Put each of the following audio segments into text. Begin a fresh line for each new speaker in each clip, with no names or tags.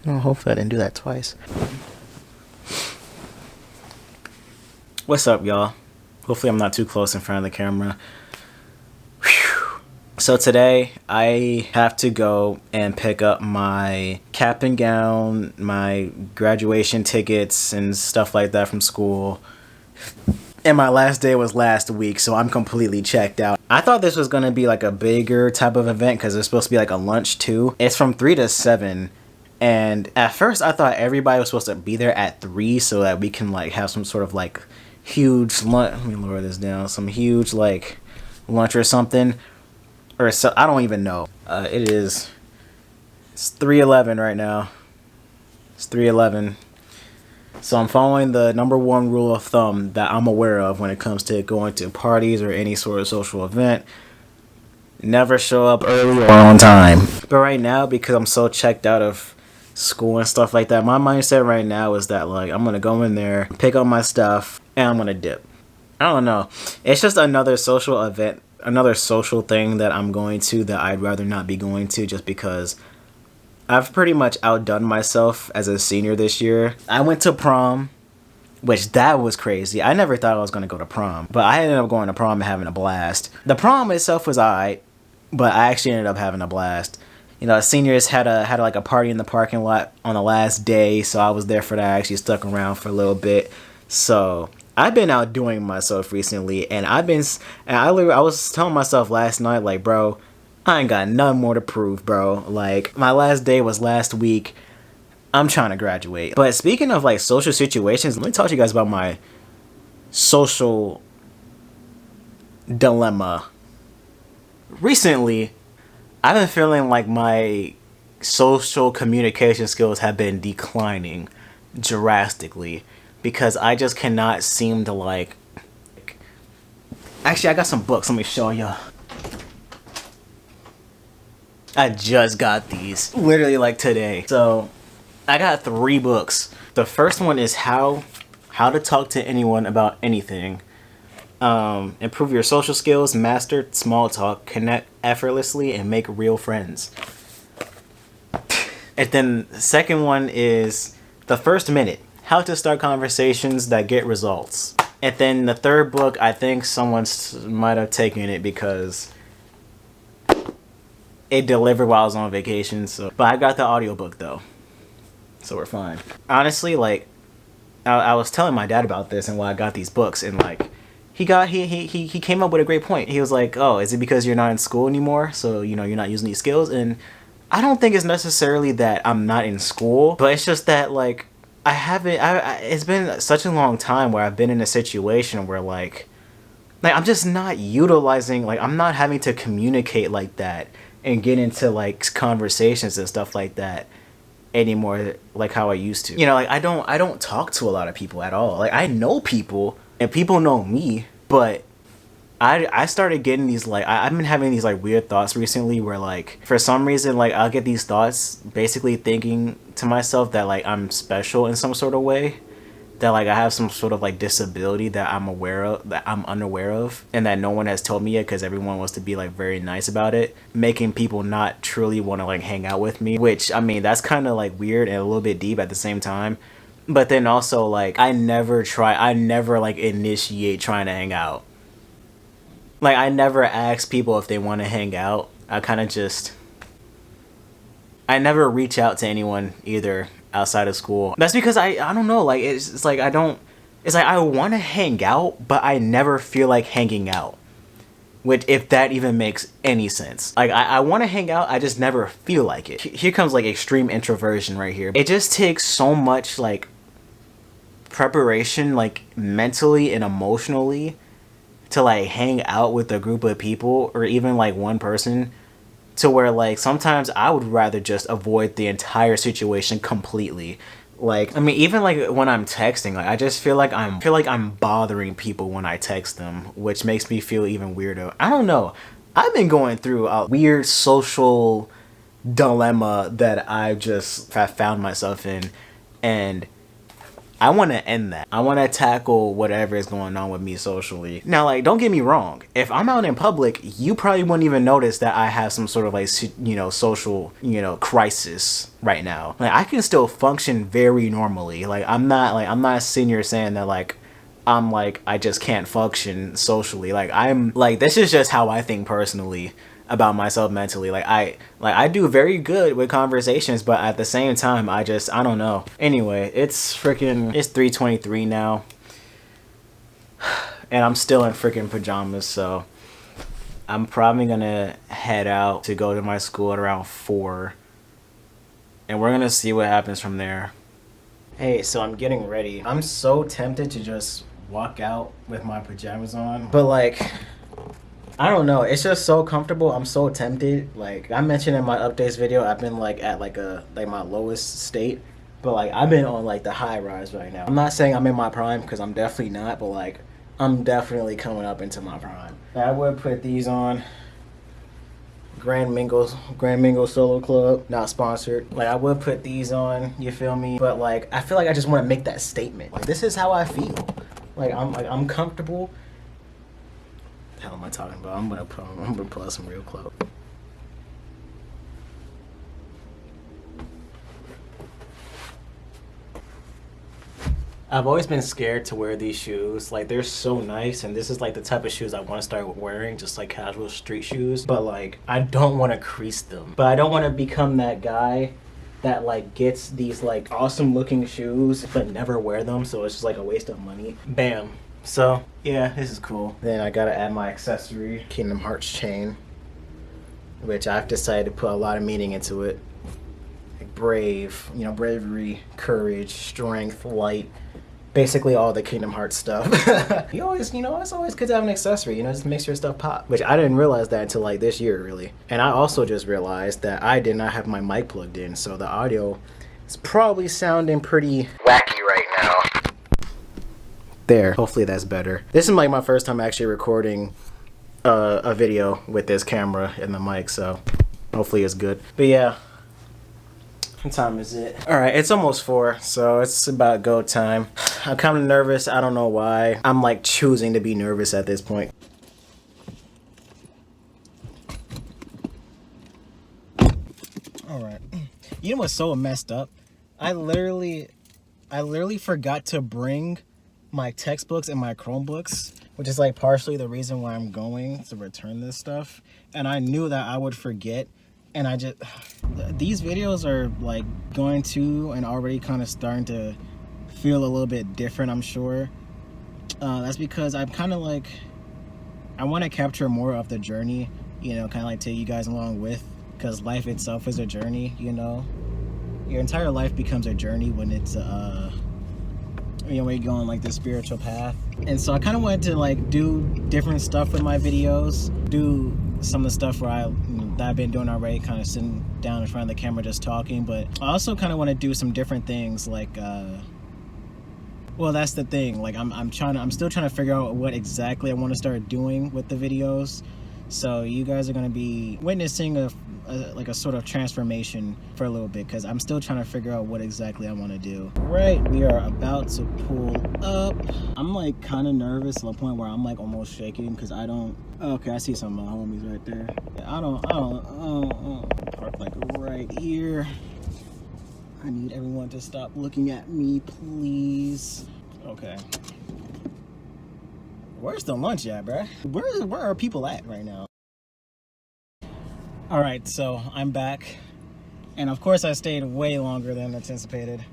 Oh, hopefully I didn't do that twice.
What's up, y'all? Hopefully I'm not too close in front of the camera. Whew. So today I have to go and pick up my cap and gown, my graduation tickets and stuff like that from school. And my last day was last week, so I'm completely checked out. I thought this was gonna be like a bigger type of event because it's supposed to be like a lunch too. It's from 3 to 7. And at first I thought everybody was supposed to be there at 3 so that we can like have some sort of like huge lunch. Let me lower this down. Some huge like lunch or something. Or so, I don't even know. It's 3:11 right now. It's 3:11. So I'm following the number one rule of thumb that I'm aware of when it comes to going to parties or any sort of social event. Never show up early or on time. But right now, because I'm so checked out of school and stuff like that, my mindset right now is that like I'm gonna go in there, pick up my stuff, and I'm gonna dip. I don't know. It's just another social event, another social thing that I'm going to that I'd rather not be going to just because I've pretty much outdone myself as a senior this year. I went to prom, which that was crazy. I never thought I was gonna go to prom, but I ended up going to prom and having a blast. The prom itself was alright, but I actually ended up having a blast. You know, seniors had like a party in the parking lot on the last day, so I was there for that. I actually stuck around for a little bit. So I've been outdoing myself recently, and I was telling myself last night, like, bro, I ain't got nothing more to prove, bro. Like, my last day was last week. I'm trying to graduate. But speaking of like social situations, let me talk to you guys about my social dilemma. Recently, I've been feeling like my social communication skills have been declining drastically because I just cannot seem to like... Actually, I got some books. Let me show you. I just got these literally like today. So I got 3 books. The first one is how to talk to anyone about anything. Improve your social skills, master small talk, connect effortlessly, and make real friends. And then the second one is the first minute, how to start conversations that get results. And then the third book, I think someone might have taken it because it delivered while I was on vacation. So, but I got the audiobook though, so we're fine. Honestly, like I was telling my dad about this and why I got these books, and like he came up with a great point. He was like, oh, is it because you're not in school anymore, so you know you're not using these skills? And I don't think it's necessarily that I'm not in school, but it's just that like I haven't it's been such a long time where I've been in a situation where like I'm just not utilizing, like I'm not having to communicate like that and get into like conversations and stuff like that anymore like how I used to. You know, like I don't talk to a lot of people at all. Like I know people and people know me, but I started getting these like I've been having these like weird thoughts recently where like for some reason like I'll get these thoughts basically thinking to myself that like I'm special in some sort of way, that like I have some sort of like disability that I'm unaware of and that no one has told me yet because everyone wants to be like very nice about it, making people not truly want to like hang out with me, which I mean that's kind of like weird and a little bit deep at the same time. But then also like I never like initiate trying to hang out. Like I never ask people if they want to hang out. I never reach out to anyone either outside of school. That's because I don't know, like it's like I want to hang out, but I never feel like hanging out. Which, if that even makes any sense. Like I want to hang out, I just never feel like it. Here comes like extreme introversion right here. It just takes so much like preparation, like mentally and emotionally, to like hang out with a group of people or even like one person, to where like sometimes I would rather just avoid the entire situation completely. Like I mean even like when I'm texting, like I just feel like I'm bothering people when I text them, which makes me feel even weirder. I don't know. I've been going through a weird social dilemma that I just have found myself in, and I want to end that. I want to tackle whatever is going on with me socially. Now, like, don't get me wrong. If I'm out in public, you probably wouldn't even notice that I have some sort of like, you know, social, you know, crisis right now. Like, I can still function very normally. Like, I'm not sitting here saying that like, I just can't function socially. Like, I'm like, this is just how I think personally about myself mentally. Like I do very good with conversations, but at the same time I don't know. Anyway, it's 3:23 now and I'm still in freaking pajamas, so I'm probably gonna head out to go to my school at around 4 and we're gonna see what happens from there. Hey, so I'm getting ready. I'm so tempted to just walk out with my pajamas on, but like, I don't know. It's just so comfortable. I'm so tempted. Like I mentioned in my updates video, I've been like at like my lowest state, but like I've been on like the high rise right now. I'm not saying I'm in my prime because I'm definitely not, but like I'm definitely coming up into my prime. I would put these on. Grand Mingo Solo Club, not sponsored. Like I would put these on, you feel me? But like I feel like I just want to make that statement. Like this is how I feel. Like I'm comfortable. The hell am I talking about? I'm gonna pull out some real clothes. I've always been scared to wear these shoes. Like they're so nice, and this is like the type of shoes I want to start wearing, just like casual street shoes. But like I don't want to crease them. But I don't want to become that guy that like gets these like awesome looking shoes but never wear them, so it's just like a waste of money. Bam. So yeah, this is cool. Then I gotta add my accessory, Kingdom Hearts chain, which I've decided to put a lot of meaning into it. Like brave, you know, bravery, courage, strength, light, basically all the Kingdom Hearts stuff. You always, you know, it's always good to have an accessory, you know, just makes your stuff pop. Which I didn't realize that until like this year, really. And I also just realized that I did not have my mic plugged in, so the audio is probably sounding pretty wacky right now. There. Hopefully that's better. This is like my first time actually recording a video with this camera and the mic, so hopefully it's good. But yeah, what time is it? All right, it's almost 4, so it's about go time. I'm kind of nervous. I don't know why. I'm like choosing to be nervous at this point. All right. You know what's so messed up? I literally forgot to bring my textbooks and my Chromebooks, which is like partially the reason why I'm going to return this stuff. And I knew that I would forget, and I just, these videos are like going to and already kind of starting to feel a little bit different, I'm sure. That's because I'm kind of like, I want to capture more of the journey, you know, kind of like take you guys along with, because life itself is a journey, you know. Your entire life becomes a journey when it's you know, when you go on like this spiritual path. And so I kind of wanted to like do different stuff with my videos, do some of the stuff where that I've been doing already, kind of sitting down in front of the camera just talking. But I also kind of want to do some different things, like well, that's the thing, like I'm still trying to figure out what exactly I want to start doing with the videos. So you guys are going to be witnessing like a sort of transformation for a little bit, because I'm still trying to figure out what exactly I want to do. Right, we are about to pull up. I'm like kind of nervous to the point where I'm like almost shaking, because I don't, okay, I see some of my homies right there. I don't park like right here. I need everyone to stop looking at me, please. Okay. Where's the lunch at, bruh? Where are people at right now? All right, so I'm back. And of course I stayed way longer than anticipated.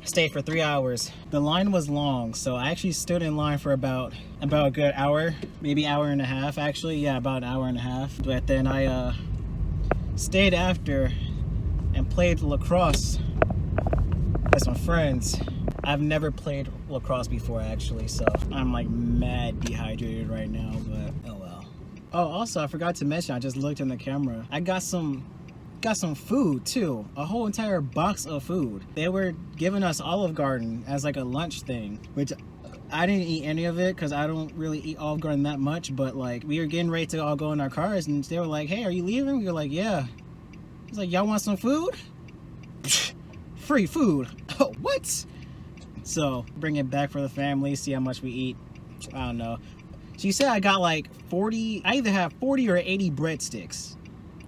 I stayed for 3 hours. The line was long, so I actually stood in line for about a good hour, maybe hour and a half actually. Yeah, about an hour and a half. But then I stayed after and played lacrosse with some friends. I've never played lacrosse before actually, so I'm like mad dehydrated right now, but oh well. Oh, also I forgot to mention, I just looked in the camera. I got some food too, a whole entire box of food. They were giving us Olive Garden as like a lunch thing, which I didn't eat any of it because I don't really eat Olive Garden that much, but like we were getting ready to all go in our cars and they were like, hey, are you leaving? We were like, yeah. It's like, y'all want some food? Free food. Oh, what? So bring it back for the family, see how much we eat. I don't know. She said I got like 40, I either have 40 or 80 breadsticks.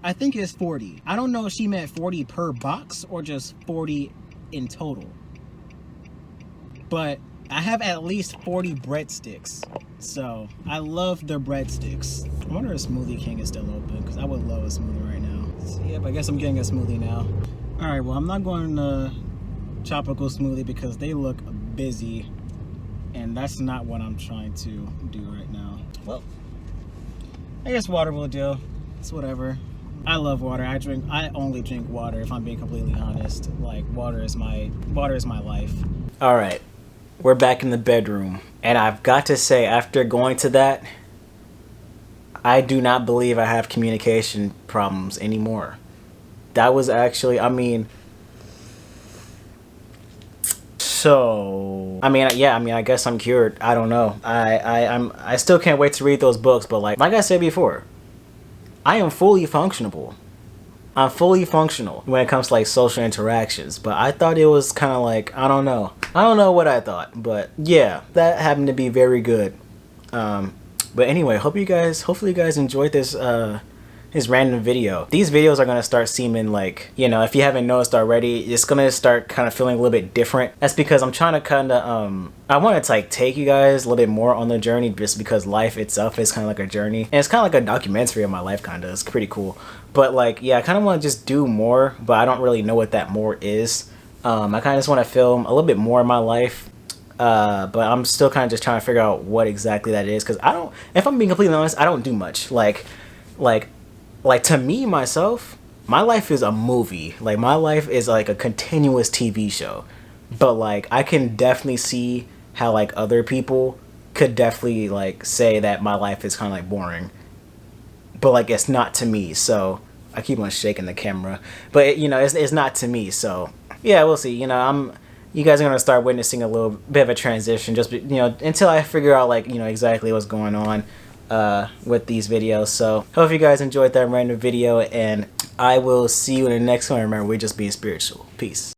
I think it's 40. I don't know if she meant 40 per box or just 40 in total. But I have at least 40 breadsticks. So I love their breadsticks. I wonder if Smoothie King is still open, because I would love a smoothie right now. So, yep, I guess I'm getting a smoothie now. Alright, well, I'm not going to Tropical Smoothie because they look busy. And that's not what I'm trying to do right now. Well, I guess water will do. It's whatever. I love water. I only drink water, if I'm being completely honest. Like, water is my life. Alright, we're back in the bedroom. And I've got to say, after going to that, I do not believe I have communication problems anymore. That was actually, I mean, so, I guess I'm cured. I don't know. I still can't wait to read those books, but like I said before, I am fully functional. I'm fully functional when it comes to like social interactions, but I thought it was kind of like, I don't know what I thought, but yeah, that happened to be very good. But anyway, hopefully you guys enjoyed this random video. These videos are gonna start seeming like, you know, if you haven't noticed already, it's gonna start kind of feeling a little bit different. That's because I'm trying to kind of I want to like take you guys a little bit more on the journey, just because life itself is kind of like a journey, and it's kind of like a documentary of my life. Kind of, it's pretty cool. But like, yeah, I kind of want to just do more, but I don't really know what that more is. I kind of just want to film a little bit more of my life. But I'm still kind of just trying to figure out what exactly that is, because if I'm being completely honest, I don't do much. Like to me, myself, my life is a movie. Like, my life is like a continuous TV show. But like, I can definitely see how like other people could definitely like say that my life is kind of like boring. But like, it's not to me. So I keep on shaking the camera, but you know, it's not to me. So yeah, we'll see. You know, you guys are gonna start witnessing a little bit of a transition, just, you know, until I figure out like, you know, exactly what's going on with these videos. So hope you guys enjoyed that random video, and I will see you in the next one. Remember, we're just being spiritual. Peace.